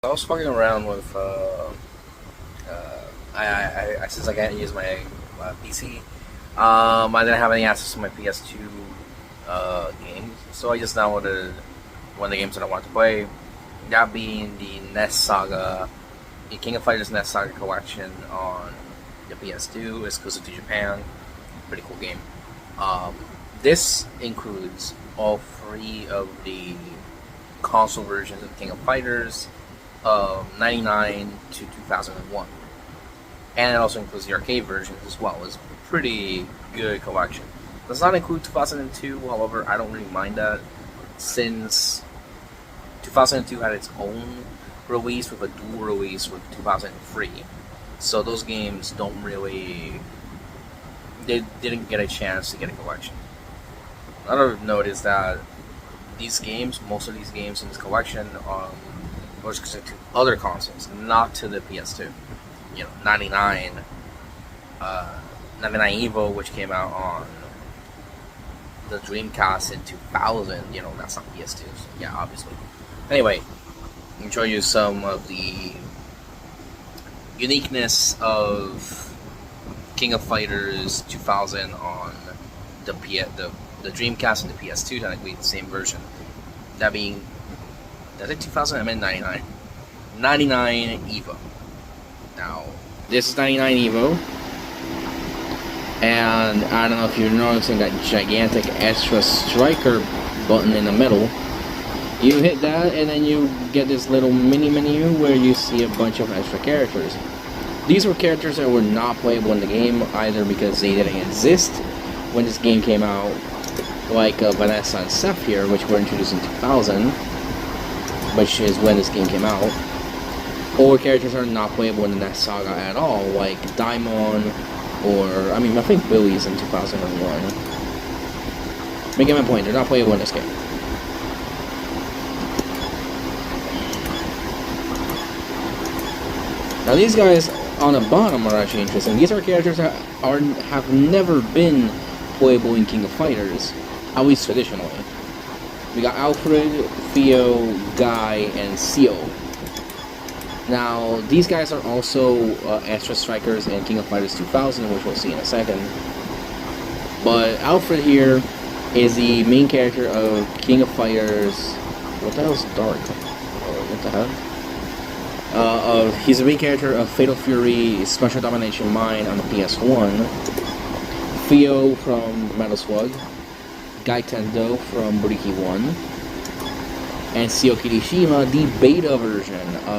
I was fucking around with since I can't use my PC, I didn't have any access to my PS2 games, so I just downloaded one of the games that I wanted to play. That being the NES Saga, the King of Fighters NES Saga collection on the PS2, exclusive to Japan. Pretty cool game. Um, this includes all three of the console versions of King of Fighters, 99 to 2001. And it also includes the arcade versions as well. It's a pretty good collection. Does not include 2002, however, I don't really mind that, since 2002 had its own release with a dual release with 2003. So those games don't really, they didn't get a chance to get a collection. Another note is that most of these games in this collection, were exclusive to other consoles, not to the PS2. 99, 99evo, which came out on the Dreamcast in 2000. That's not PS2. So yeah, obviously. Anyway, I'll show you some of the uniqueness of King of Fighters 2000 on the Dreamcast and the PS2, technically the same version. That being, is it 2000? I meant 99. 99evo. Now, this is 99evo, and I don't know if you're noticing that gigantic extra striker button in the middle. You hit that, and then you get this little mini menu where you see a bunch of extra characters. These were characters that were not playable in the game, either because they didn't exist when this game came out, like Vanessa and Seth here, which were introduced in 2000, which is when this game came out. Or characters are not playable in the NES Saga at all, like Daimon, or, I think Billy's in 2001. Making my point, they're not playable in this game. Now these guys on the bottom are actually interesting. These are characters that have never been playable in King of Fighters, at least traditionally. We got Alfred, Theo, Guy, and Seal. Now, these guys are also extra strikers in King of Fighters 2000, which we'll see in a second. But Alfred here is the main character of King of Fighters. What the hell is Dark? What the hell? He's the main character of Fatal Fury Special Domination Mine on the PS1. Theo from Metal Slug. Guy Tendo from Buriki 1. And Seo Kirishima, the beta version of